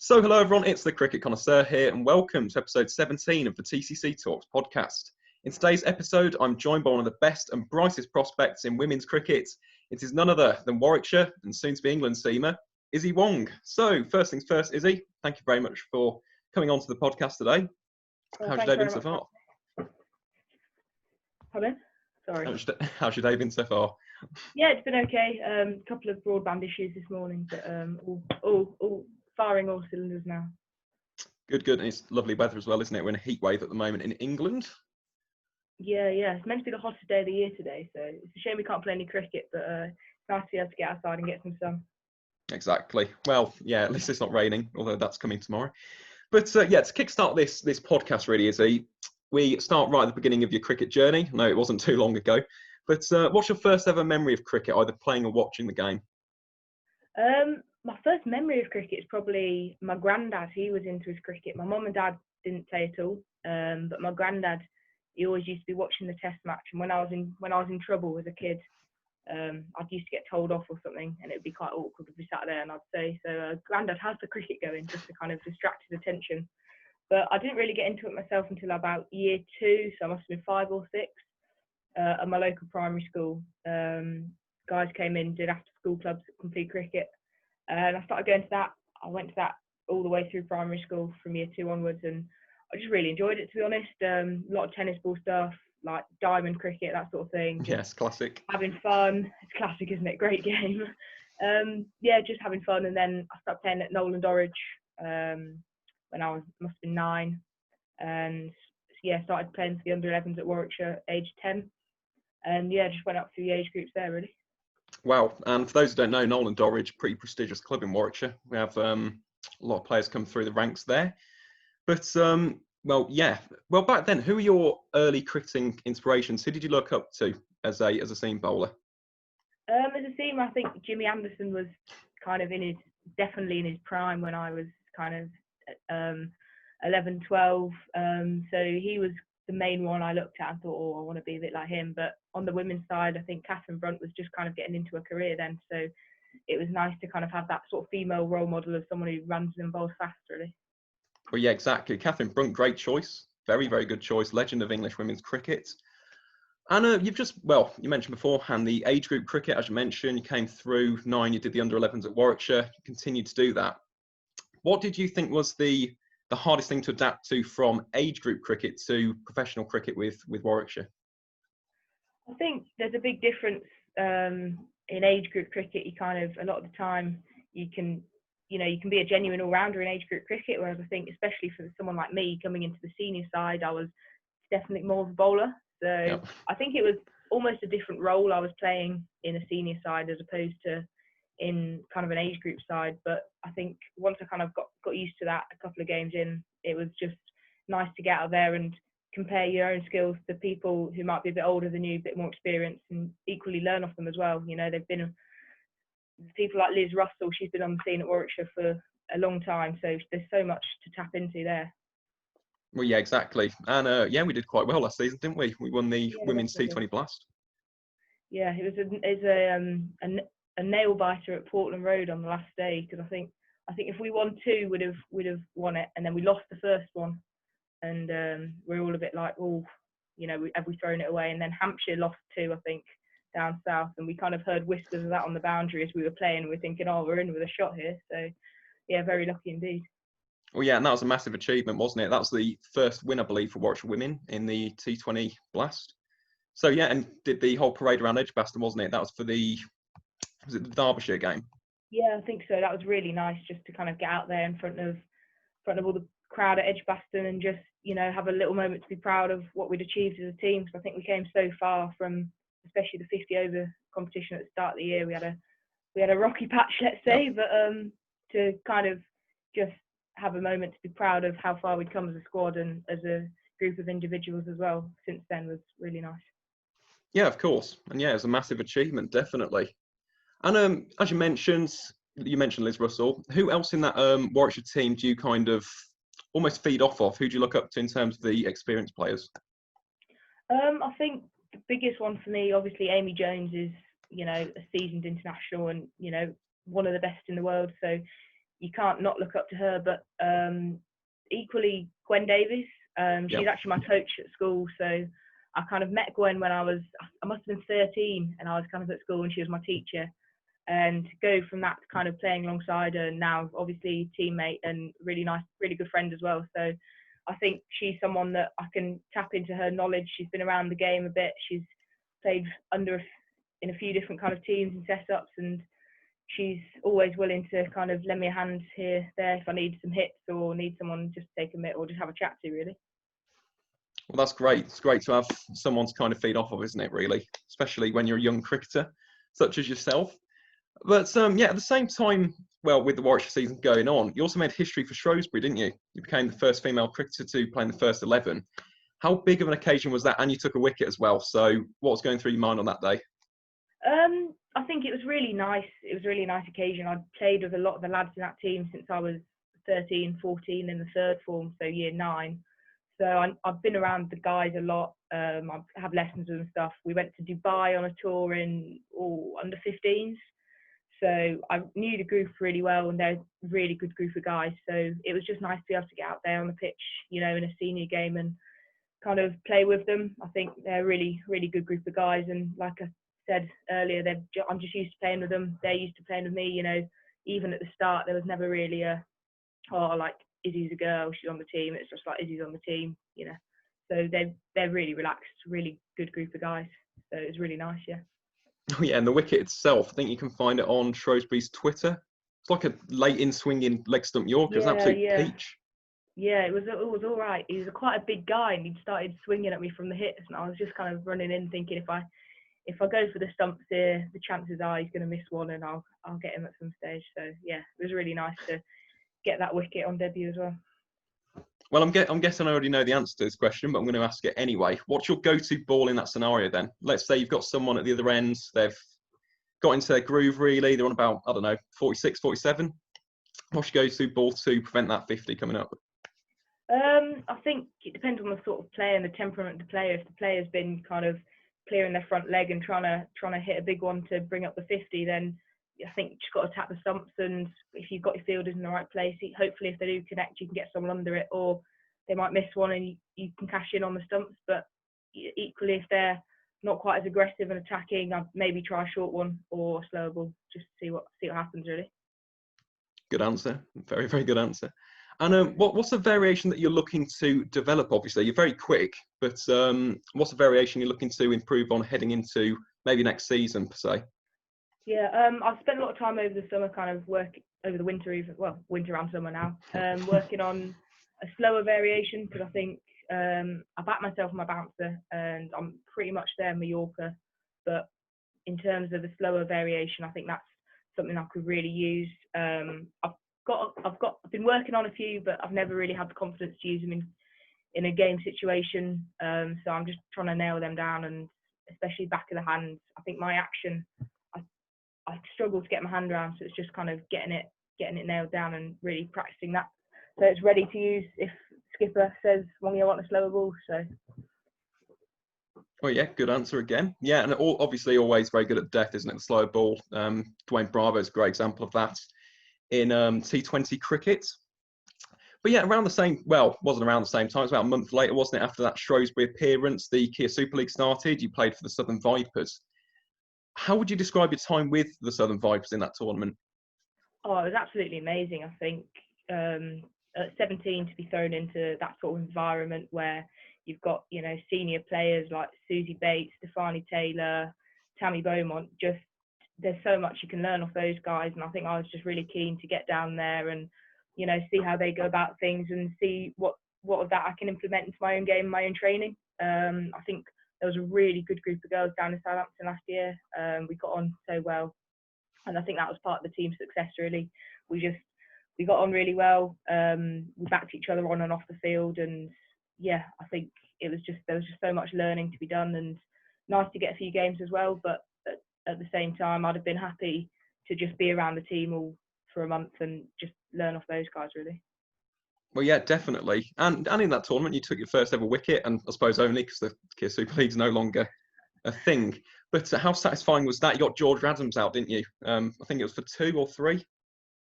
So hello everyone, it's the Cricket Connoisseur here and welcome to episode 17 of the TCC Talks podcast. In today's episode, I'm joined by one of the best and brightest prospects in women's cricket. It is none other than Warwickshire and soon to be England seamer, Issy Wong. So first things first, Issy, thank you very much for coming onto the podcast today. Well, How's your day been so far? Pardon? Sorry. How's your day been so far? Yeah, it's been okay. A couple of broadband issues this morning, but all firing all cylinders now. Good. And it's lovely weather as well, isn't it? We're in a heat wave at the moment in England. Yeah. It's meant to be the hottest day of the year today, so it's a shame we can't play any cricket, but it's nice to be able to get outside and get some sun. Exactly. Well, yeah, at least it's not raining, although that's coming tomorrow. But to kickstart this podcast really, Issy, we start right at the beginning of your cricket journey. No, it wasn't too long ago. But what's your first ever memory of cricket, either playing or watching the game? My first memory of cricket is probably my granddad. He was into his cricket. My mum and dad didn't play at all, but my granddad, he always used to be watching the Test match. And when I was in trouble as a kid, I'd used to get told off or something, and it'd be quite awkward if we sat there and I'd say, "So, Granddad, how's the cricket going?" Just to kind of distract his attention. But I didn't really get into it myself until about year 2, so I must have been 5 or 6. At my local primary school, guys came in, did after school clubs at complete cricket, and I started going to that. I went to that all the way through primary school from year 2 onwards, and I just really enjoyed it, to be honest. A lot of tennis ball stuff, like diamond cricket, that sort of thing. Yes, classic. Having fun. It's classic, isn't it? Great game. Just having fun, and then I started playing at Nolan Dorridge when I must have been 9, and started playing for the under-11s at Warwickshire, age 10. And just went up through the age groups there, really. Wow. And for those who don't know, Nolan Dorridge, pretty prestigious club in Warwickshire. We have a lot of players come through the ranks there. But, well, back then, who were your early cricketing inspirations? Who did you look up to as a seam bowler? As a seamer, I think Jimmy Anderson was kind of definitely in his prime when I was kind of 11, 12. So he was the main one I looked at and thought, I want to be a bit like him. But on the women's side, I think Catherine Brunt was just kind of getting into a career then. So it was nice to kind of have that sort of female role model of someone who runs and bowls fast, really. Well, yeah, exactly. Catherine Brunt, great choice. Very, very good choice. Legend of English women's cricket. And you mentioned beforehand the age group cricket, as you mentioned, you came through 9, you did the under-11s at Warwickshire, you continued to do that. What did you think was the hardest thing to adapt to from age group cricket to professional cricket with Warwickshire? I think there's a big difference in age group cricket. You kind of, a lot of the time, you can be a genuine all-rounder in age group cricket, whereas I think, especially for someone like me coming into the senior side, I was definitely more of a bowler. So yep. I think it was almost a different role I was playing in a senior side as opposed to in kind of an age group side. But I think once I kind of got used to that a couple of games in, it was just nice to get out there and compare your own skills to people who might be a bit older than you, a bit more experienced, and equally learn off them as well. You know, they've been people like Liz Russell, she's been on the scene at Warwickshire for a long time, so there's so much to tap into there. Well, yeah, exactly. And we did quite well last season, didn't we? We won the Women's T20 Blast. Yeah, it was a nail biter at Portland Road on the last day, because I think if we won 2, we'd have won it, and then we lost the first one, and we're all a bit like, have we thrown it away? And then Hampshire lost 2, I think, down south, and we kind of heard whispers of that on the boundary as we were playing. We're thinking, we're in with a shot here. So, yeah, very lucky indeed. Well, yeah, and that was a massive achievement, wasn't it? That was the first win, I believe, for Warwickshire women in the T20 Blast. So, yeah, and did the whole parade around Edgbaston, wasn't it? That was for was it the Derbyshire game? Yeah, I think so. That was really nice just to kind of get out there in front of all the crowd at Edgbaston and just, have a little moment to be proud of what we'd achieved as a team. So I think we came so far from, especially the 50 over competition at the start of the year. We had a rocky patch, let's say, but to kind of just have a moment to be proud of how far we'd come as a squad and as a group of individuals as well since then was really nice. Yeah, of course. And yeah, it's a massive achievement, definitely. And as you mentioned Liz Russell. Who else in that Warwickshire team do you kind of almost feed off of? Who do you look up to in terms of the experienced players? I think the biggest one for me, obviously, Amy Jones is, a seasoned international and, one of the best in the world. So, you can't not look up to her. But equally, Gwen Davies, she's actually my coach at school. So I kind of met Gwen when I must have been 13, and I was kind of at school and she was my teacher. And to go from that to kind of playing alongside her, and now obviously teammate and really nice, really good friend as well. So I think she's someone that I can tap into her knowledge. She's been around the game a bit. She's played in a few different kind of teams and setups, and she's always willing to kind of lend me a hand here, there, if I need some hits or need someone just to take a mitt or just have a chat to, really. Well, that's great. It's great to have someone to kind of feed off of, isn't it, really? Especially when you're a young cricketer, such as yourself. But yeah, at the same time, well, with the Warwickshire season going on, you also made history for Shrewsbury, didn't you? You became the first female cricketer to play in the first 11. How big of an occasion was that? And you took a wicket as well. So what was going through your mind on that day? I think it was really nice. It was a really nice occasion. I'd played with a lot of the lads in that team since I was 13, 14 in the third form, so year 9. So I've been around the guys a lot. I have lessons and stuff. We went to Dubai on a tour in under 15s. So I knew the group really well, and they're a really good group of guys. So it was just nice to be able to get out there on the pitch, you know, in a senior game and kind of play with them. I think they're a really, really good group of guys. And like I said earlier, I'm just used to playing with them. They're used to playing with me. You know, even at the start, there was never really like Izzy's a girl, she's on the team. It's just like Izzy's on the team, you know. So they're really relaxed, really good group of guys. So it was really nice, yeah. Oh yeah, and the wicket itself, I think you can find it on Shrewsbury's Twitter. It's like a late in swinging leg stump Yorker. It's an absolute peach. Yeah, it was all right. He was quite a big guy, and he'd started swinging at me from the hips, and I was just kind of running in thinking if I go for the stumps here, the chances are he's going to miss one, and I'll get him at some stage. So yeah, it was really nice to get that wicket on debut as well. Well, I'm guessing I already know the answer to this question, but I'm going to ask it anyway. What's your go-to ball in that scenario then? Let's say you've got someone at the other end, they've got into their groove really, they're on about, I don't know, 46, 47. What's your go-to ball to prevent that 50 coming up? I think it depends on the sort of player and the temperament of the player. If the player's been kind of clearing their front leg and trying to hit a big one to bring up the 50, then I think you've just got to tap the stumps, and if you've got your fielders in the right place, hopefully if they do connect, you can get someone under it, or they might miss one and you can cash in on the stumps. But equally, if they're not quite as aggressive and attacking, I'd maybe try a short one or a slower ball just to see what happens, really. Good answer. Very, very good answer. And what's the variation that you're looking to develop? Obviously, you're very quick, but what's the variation you're looking to improve on heading into maybe next season, per se? Yeah, I've spent a lot of time over the summer, kind of over the winter, winter and summer now, working on a slower variation, because I think I back myself on my bouncer and I'm pretty much there in my Yorker. But in terms of the slower variation, I think that's something I could really use. I've been working on a few, but I've never really had the confidence to use them in a game situation. So I'm just trying to nail them down, and especially back of the hands. I think my action, I struggle to get my hand around, so it's just kind of getting it nailed down and really practicing that, so it's ready to use if skipper says, "Wong, you want a slower ball?" So. Well, yeah, good answer again. Yeah, and obviously always very good at death, isn't it? The slower ball. Dwayne Bravo's a great example of that in T20 cricket. But yeah, wasn't around the same time. It was about a month later, wasn't it? After that Shrewsbury appearance, the Kia Super League started. You played for the Southern Vipers. How would you describe your time with the Southern Vipers in that tournament? Oh, it was absolutely amazing. I think at 17 to be thrown into that sort of environment where you've got, you know, senior players like Susie Bates, Stefani Taylor, Tammy Beaumont. Just there's so much you can learn off those guys, and I think I was just really keen to get down there and, you know, see how they go about things and see what of that I can implement into my own game, my own training. I think there was a really good group of girls down in Southampton last year. We got on so well, and I think that was part of the team's success, really. We got on really well. We backed each other on and off the field, and yeah, I think there was just so much learning to be done, and nice to get a few games as well. But at the same time, I'd have been happy to just be around the team all for a month and just learn off those guys, really. Well, yeah, definitely. And in that tournament, you took your first ever wicket, and I suppose only because the Kia Super League's no longer a thing. But how satisfying was that? You got George Adams out, didn't you? I think it was for 2 or 3.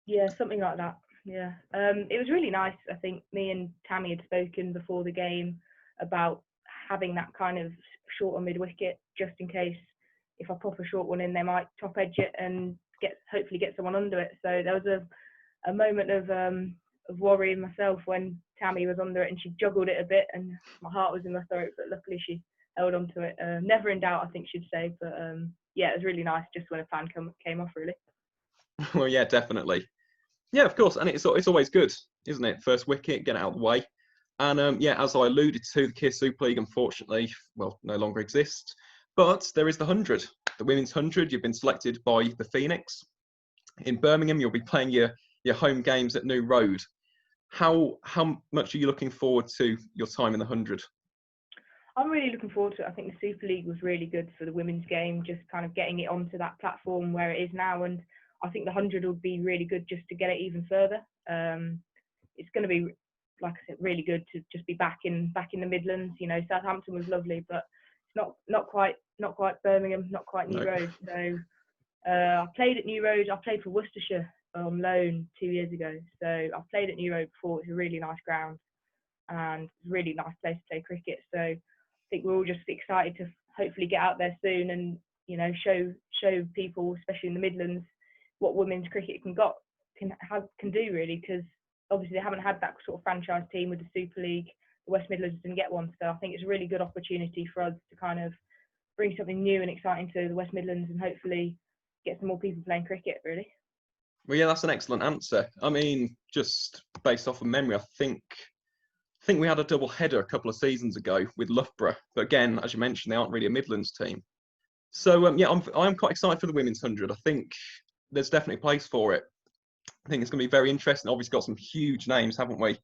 Yeah, something like that. Yeah, it was really nice. I think me and Tammy had spoken before the game about having that kind of short or mid wicket, just in case if I pop a short one in, they might top edge it and hopefully get someone under it. So there was a moment of worrying myself when Tammy was under it and she juggled it a bit, and my heart was in my throat. But luckily she held on to it. Never in doubt, I think she'd say. But yeah, it was really nice just when a fan came off, really. Well, yeah, definitely. Yeah, of course, and it's always good, isn't it? First wicket, get it out of the way. And yeah, as I alluded to, the Kia Super League, unfortunately, well, no longer exists. But there is the 100, the women's 100. You've been selected by the Phoenix. In Birmingham, you'll be playing your home games at New Road. How much are you looking forward to your time in the 100? I'm really looking forward to it. I think the Super League was really good for the women's game, just kind of getting it onto that platform where it is now. And I think the 100 would be really good just to get it even further. It's going to be, like I said, really good to just be back in the Midlands. You know, Southampton was lovely, but it's not quite Birmingham, not quite New Road. So I played at New Road. I played for Worcestershire on loan 2 years ago. So I've played at New Road before. It's a really nice ground and it's a really nice place to play cricket. So I think we're all just excited to hopefully get out there soon and, you know, show people, especially in the Midlands, what women's cricket can do really, because obviously they haven't had that sort of franchise team with the Super League. The West Midlands didn't get one, so I think it's a really good opportunity for us to kind of bring something new and exciting to the West Midlands and hopefully get some more people playing cricket, really. Well, yeah, that's an excellent answer. I mean, just based off of memory, I think we had a double header a couple of seasons ago with Loughborough, but again, as you mentioned, they aren't really a Midlands team. So yeah, I'm quite excited for the women's 100. I think there's definitely a place for it. I think it's going to be very interesting. Obviously, got some huge names, haven't we?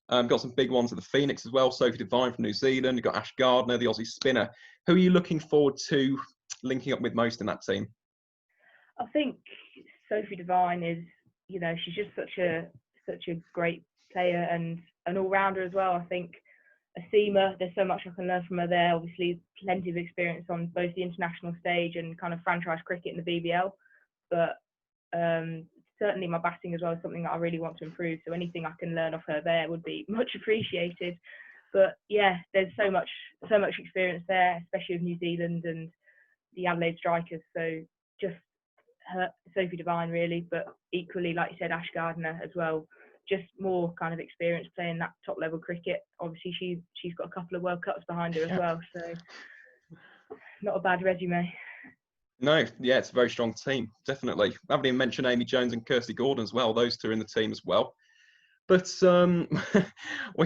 Got some big ones at the Phoenix as well. Sophie Devine from New Zealand. You've got Ash Gardner, the Aussie spinner. Who are you looking forward to linking up with most in that team? I think Sophie Devine is, you know, she's just such a great player and an all-rounder as well. I think a seamer, there's so much I can learn from her there. Obviously, plenty of experience on both the international stage and kind of franchise cricket in the BBL. But certainly my batting as well is something that I really want to improve. So anything I can learn off her there would be much appreciated. But yeah, there's so much experience there, especially with New Zealand and the Adelaide Strikers. So just her, Sophie Devine really, but equally, like you said, Ash Gardner as well. Just more kind of experience playing that top level cricket. Obviously, she's got a couple of World Cups behind her as well, so not a bad resume. No, yeah, it's a very strong team, definitely. I haven't even mentioned Amy Jones and Kirsty Gordon as well. Those two are in the team as well. But well,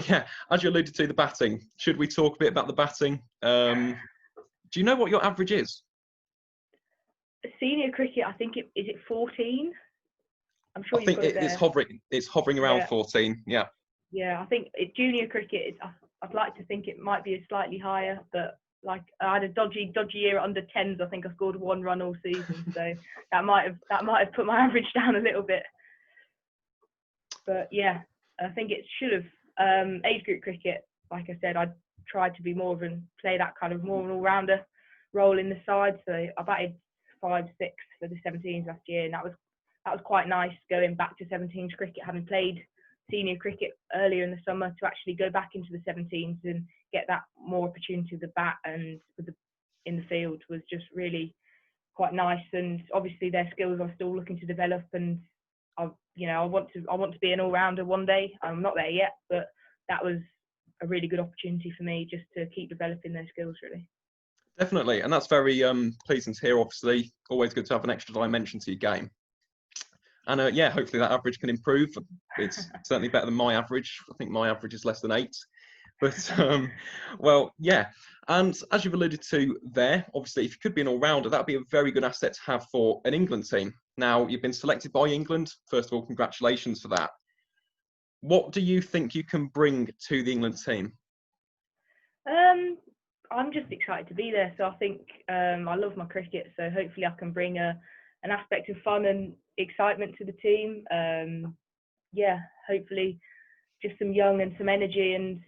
yeah, as you alluded to, the batting. Should we talk a bit about the batting? Do you know what your average is? Senior cricket, I think is it 14? I'm sure I think it's hovering around 14. Yeah. Yeah, I think junior cricket, I'd like to think it might be slightly higher, but like I had a dodgy year at under 10s. I think I scored 1 run all season, so that might have put my average down a little bit. But yeah, I think it should have. Age group cricket, like I said, I tried to be play that kind of more of an all-rounder role in the side. So I batted 5-6 for the 17s last year, and that was quite nice going back to 17s cricket, having played senior cricket earlier in the summer, to actually go back into the 17s and get that more opportunity with the bat and in the field was just really quite nice. And obviously their skills I'm still looking to develop, and I want to be an all-rounder one day. I'm not there yet, but that was a really good opportunity for me just to keep developing their skills, really. Definitely, and that's very pleasing to hear. Obviously, always good to have an extra dimension to your game. And yeah, hopefully that average can improve. It's certainly better than my average. I think my average is less than 8. But well, yeah. And as you've alluded to there, obviously, if you could be an all-rounder, that would be a very good asset to have for an England team. Now, you've been selected by England. First of all, congratulations for that. What do you think you can bring to the England team? I'm just excited to be there. So I think I love my cricket. So hopefully I can bring an aspect of fun and excitement to the team. Yeah, hopefully just some young and some energy, and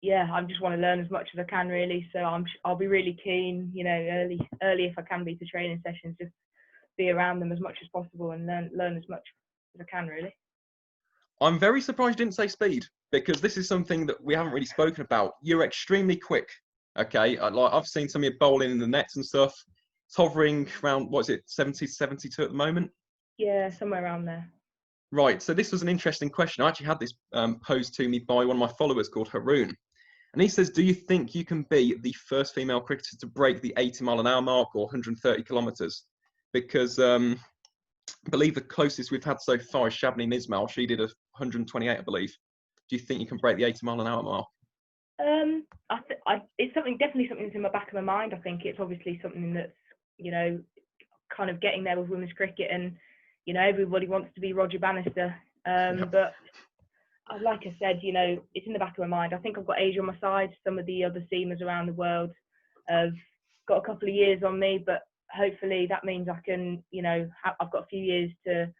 yeah, I just want to learn as much as I can really. So I'll be really keen, you know, early if I can be, to training sessions, just be around them as much as possible and learn as much as I can really. I'm very surprised you didn't say speed, because this is something that we haven't really spoken about. You're extremely quick. Okay, like I've seen some of your bowling in the nets and stuff. It's hovering around, what is it, 70, 72 at the moment? Yeah, somewhere around there. Right. So this was an interesting question. I actually had this posed to me by one of my followers called Haroon. And he says, do you think you can be the first female cricketer to break the 80-mile-an-hour mark or 130 kilometres? Because I believe the closest we've had so far is Shabnam Ismail. She did 128, I believe. Do you think you can break the 80-mile-an-hour mark? It's definitely something that's in the back of my mind. I think it's obviously something that's, you know, kind of getting there with women's cricket, and you know, everybody wants to be Roger Bannister. Yep. But like I said, you know, it's in the back of my mind. I think I've got Asia on my side. Some of the other seamers around the world have got a couple of years on me, but hopefully that means I can, you know, I've got a few years to.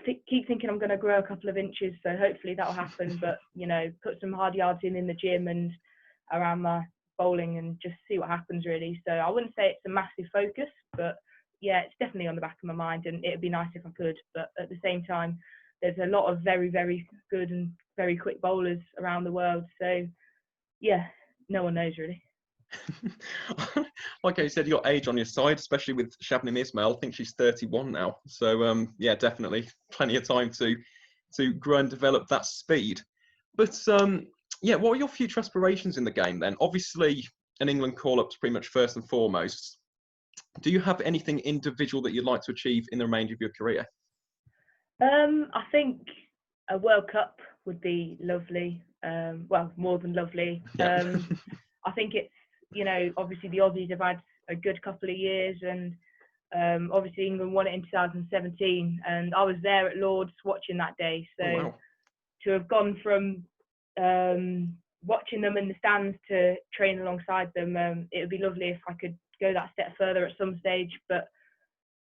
Keep thinking I'm going to grow a couple of inches, so hopefully that'll happen. But you know, put some hard yards in the gym and around my bowling, and just see what happens really. So I wouldn't say it's a massive focus, but yeah, it's definitely on the back of my mind, and it'd be nice if I could. But at the same time, there's a lot of very, very good and very quick bowlers around the world. So yeah, no one knows really. Like I said, your age on your side, especially with Shabnam Ismail. I think she's 31 now. So yeah, definitely plenty of time to grow and develop that speed. But yeah, what are your future aspirations in the game then? Obviously, an England call-up's pretty much first and foremost. Do you have anything individual that you'd like to achieve in the remainder of your career? I think a World Cup would be lovely. Well, more than lovely. Yeah. I think it's, you know, obviously the Aussies have had a good couple of years, and obviously England won it in 2017, and I was there at Lord's watching that day. So Oh, wow. to have gone from watching them in the stands to train alongside them, it would be lovely if I could go that step further at some stage. But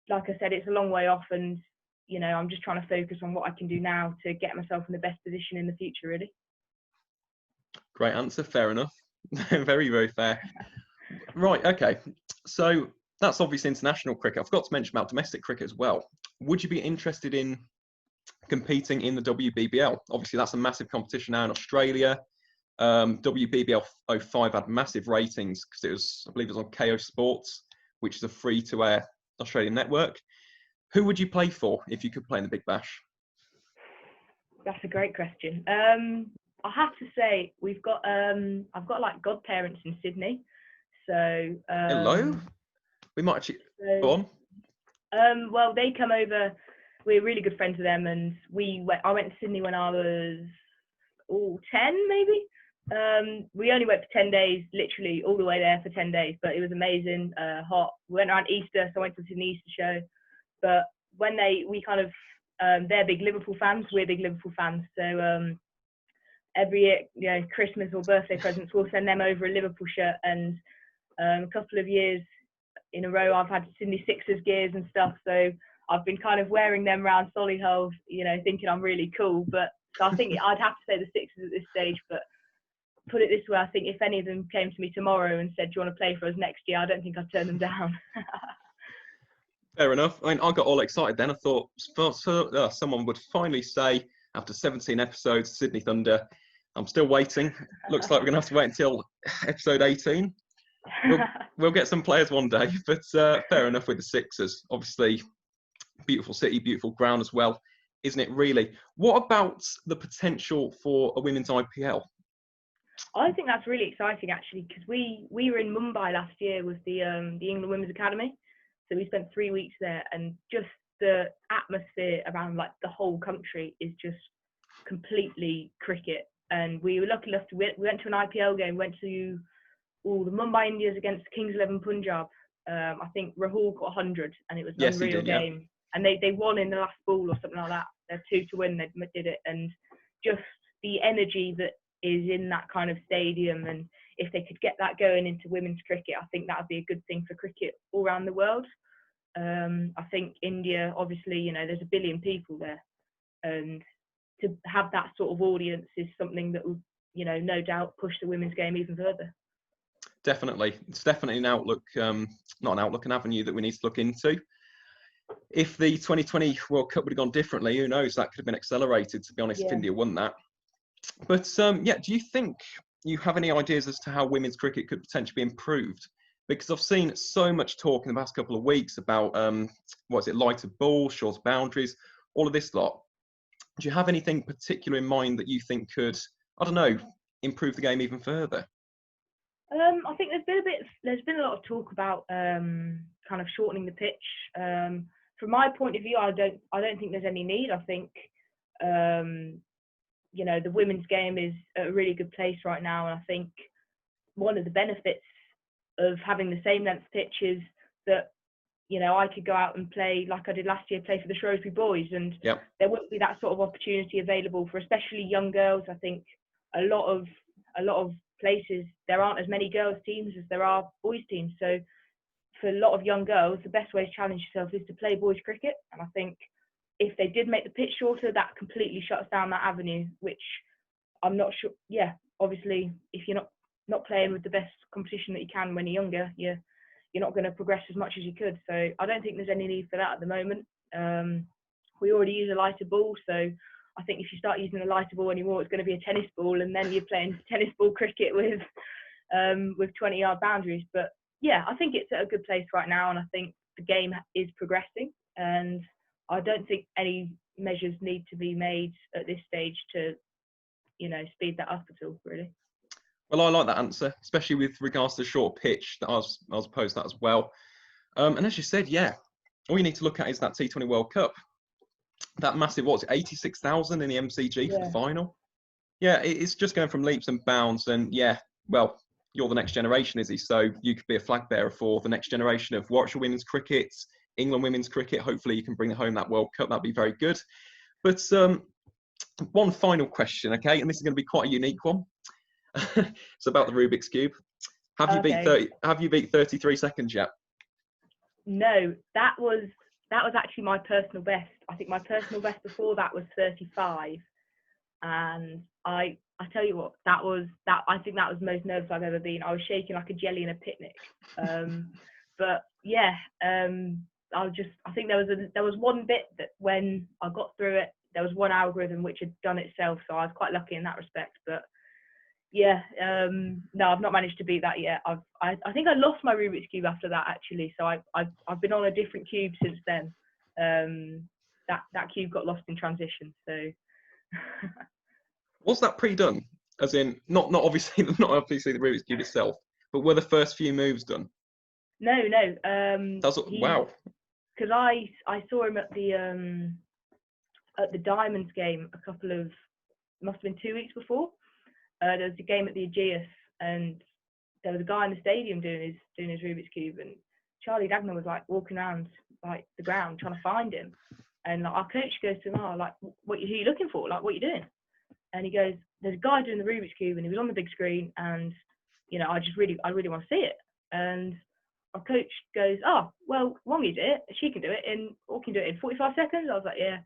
like I said, it's a long way off, and you know, I'm just trying to focus on what I can do now to get myself in the best position in the future, really. Great answer. Fair enough. Very, very fair. Right. Okay. So that's obviously international cricket. I forgot to mention about domestic cricket as well. Would you be interested in competing in the WBBL? Obviously, that's a massive competition now in Australia. WBBL 05 had massive ratings because it was, I believe it was on KO Sports, which is a free-to-air Australian network. Who would you play for if you could play in the Big Bash? That's a great question. I have to say I've got like godparents in Sydney, so Hello. We might actually go on. well, they come over. We're really good friends with them, and I went to Sydney when I was 10 maybe. We only went for 10 days, literally all the way there for 10 days, but it was amazing. Hot. We went around Easter, so I went to the Sydney Easter show. But when they're big Liverpool fans, we're big Liverpool fans. So every year, you know, Christmas or birthday presents, we'll send them over a Liverpool shirt. And a couple of years in a row, I've had Sydney Sixers gears and stuff. So I've been kind of wearing them around Solihull, you know, thinking I'm really cool. But so I think I'd have to say the Sixers at this stage. But put it this way, I think if any of them came to me tomorrow and said, do you want to play for us next year, I don't think I'd turn them down. Fair enough. I mean, I got all excited then. I thought someone would finally say, after 17 episodes, Sydney Thunder. I'm still waiting. Looks like we're going to have to wait until episode 18. We'll get some players one day, but fair enough with the Sixers. Obviously, beautiful city, beautiful ground as well, isn't it really? What about the potential for a women's IPL? I think that's really exciting, actually, because we were in Mumbai last year with the England Women's Academy. So we spent 3 weeks there, and just the atmosphere around like the whole country is just completely cricket. And we were lucky enough to we went to an IPL game, went to the Mumbai Indians against Kings 11 Punjab. I think Rahul got 100, and it was an unreal game. Yeah. And they won in the last ball or something like that. They're 2 to win. They did it, and just the energy that is in that kind of stadium, and if they could get that going into women's cricket, I think that would be a good thing for cricket all around the world. I think India, obviously, you know, there's 1 billion people there, and to have that sort of audience is something that will, you know, no doubt push the women's game even further. Definitely. It's definitely an outlook, not an outlook, an avenue that we need to look into. if the 2020 World Cup would have gone differently, who knows? That could have been accelerated, to be honest, if Yeah. India won that. But yeah, do you think you have any ideas as to how women's cricket could potentially be improved? Because I've seen so much talk in the past couple of weeks about, lighter balls, shorter boundaries, all of this lot. Do you have anything particular in mind that you think could, I don't know, improve the game even further? I think there's been a lot of talk about kind of shortening the pitch. From my point of view, I don't think there's any need. I think the women's game is at a really good place right now, and I think one of the benefits of having the same length pitch is that I could go out and play like I did last year, play for the Shrewsbury boys, and there wouldn't be that sort of opportunity available for especially young girls. I think a lot of places there aren't as many girls teams as there are boys teams, so for a lot of young girls the best way to challenge yourself is to play boys cricket. And I think if they did make the pitch shorter, that completely shuts down that avenue, which I'm not sure. Obviously if you're not playing with the best competition that you can when you're younger, you're not going to progress as much as you could. So I don't think there's any need for that at the moment. We already use a lighter ball, so I think if you start using a lighter ball anymore, it's going to be a tennis ball, and then you're playing tennis ball cricket with 20-yard boundaries. But yeah, I think it's at a good place right now, and I think the game is progressing, and I don't think any measures need to be made at this stage to, speed that up at all, really. Well, I like that answer, especially with regards to the short pitch. That I was opposed to that as well. And as you said, yeah, all you need to look at is that T20 World Cup. That massive, 86,000 in the MCG for the final? Yeah, it's just going from leaps and bounds. And yeah, well, you're the next generation, Issy, so you could be a flag bearer for the next generation of Warwickshire women's cricket, England women's cricket. Hopefully you can bring home that World Cup. That'd be very good. But one final question, okay? And this is going to be quite a unique one. It's about the Rubik's Cube. Have you beat 33 seconds yet? No, that was actually my personal best. I think my personal best before that was 35, and I tell you what, I think that was the most nervous I've ever been. I was shaking like a jelly in a picnic. But yeah, I think there was one bit that when I got through it, there was one algorithm which had done itself, so I was quite lucky in that respect. But yeah, no, I've not managed to beat that yet. I think I lost my Rubik's Cube after that, actually. So I've been on a different cube since then. That cube got lost in transition. So was that pre-done? As in, not obviously the Rubik's Cube itself, but were the first few moves done? No. Wow. Because I saw him at the Diamonds game must have been 2 weeks before. There was a game at the Aegeus, and there was a guy in the stadium doing his Rubik's Cube, and Charlie Dagner was like walking around like the ground trying to find him, and like, our coach goes to him, who are you looking for? Like, what are you doing? And he goes, there's a guy doing the Rubik's Cube, and he was on the big screen, and I really want to see it. And our coach goes, oh well, Wong did it. She can do it in 45 seconds. I was like, yeah.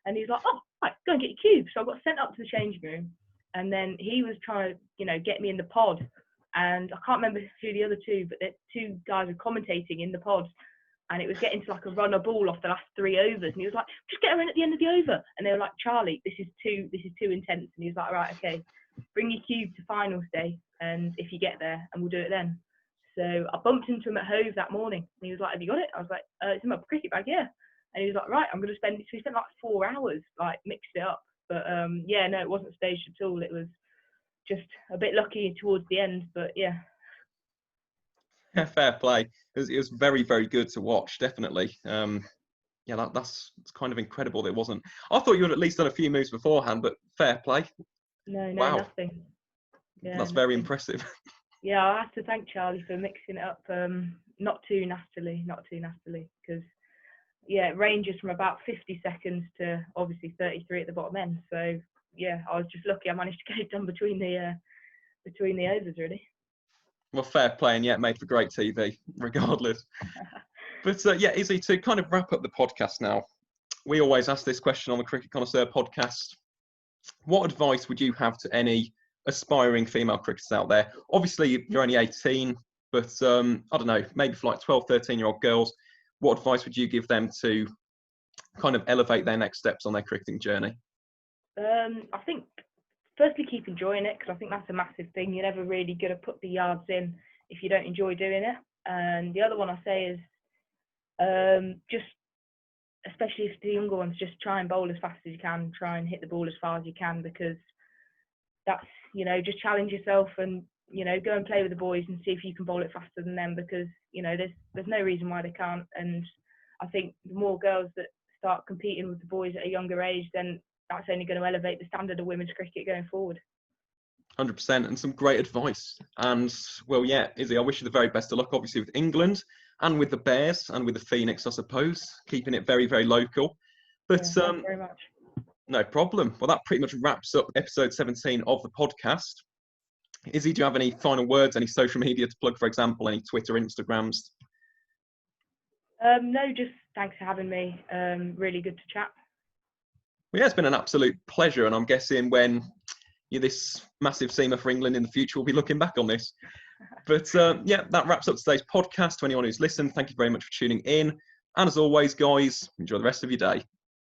And he's like, oh, right, go and get your cube. So I got sent up to the changing room. And then he was trying to, get me in the pod. And I can't remember who the other two, but the two guys were commentating in the pod. And it was getting to like a runner ball off the last 3 overs. And he was like, just get her in at the end of the over. And they were like, Charlie, this is too intense. And he was like, right, okay, bring your cube to finals day. And if you get there, and we'll do it then. So I bumped into him at Hove that morning. And he was like, have you got it? I was like, it's in my cricket bag, yeah. And he was like, right, I'm going to spend, so we spent like 4 hours, like mixed it up. But yeah, no, it wasn't staged at all. It was just a bit lucky towards the end, but yeah. Yeah, fair play. It was very, very good to watch, definitely. Yeah, that's kind of incredible that it wasn't. I thought you had at least done a few moves beforehand, but fair play. No, wow. Nothing. Yeah, that's very impressive. Yeah, I have to thank Charlie for mixing it up not too nastily, because yeah, it ranges from about 50 seconds to obviously 33 at the bottom end. So yeah, I was just lucky I managed to get it done between the overs, really. Well, fair play, and yeah, made for great TV, regardless. But yeah, Issy, to kind of wrap up the podcast now, we always ask this question on the Cricket Connoisseur podcast. What advice would you have to any aspiring female cricketers out there? Obviously, you're only 18, but I don't know, maybe for like 12, 13-year-old girls, what advice would you give them to kind of elevate their next steps on their cricketing journey? I think firstly keep enjoying it, because I think that's a massive thing. You're never really going to put the yards in if you don't enjoy doing it. And the other one I say is just, especially if the younger ones, just try and bowl as fast as you can, try and hit the ball as far as you can, because that's, you know, just challenge yourself and, you know, go and play with the boys and see if you can bowl it faster than them, because, you know, there's no reason why they can't. And I think the more girls that start competing with the boys at a younger age, then that's only going to elevate the standard of women's cricket going forward. 100%, and some great advice. And well, yeah, Issy, I wish you the very best of luck, obviously, with England and with the Bears and with the Phoenix, I suppose, keeping it very, very local. But Yeah, thank you very much. No problem. Well, that pretty much wraps up episode 17 of the podcast. Issy, do you have any final words, any social media to plug, for example, any Twitter, Instagrams? No, just thanks for having me. Really good to chat. Well, yeah, it's been an absolute pleasure, and I'm guessing when you're this massive seamer for England in the future, we'll be looking back on this. But yeah, that wraps up today's podcast. To anyone who's listened, thank you very much for tuning in. And as always, guys, enjoy the rest of your day.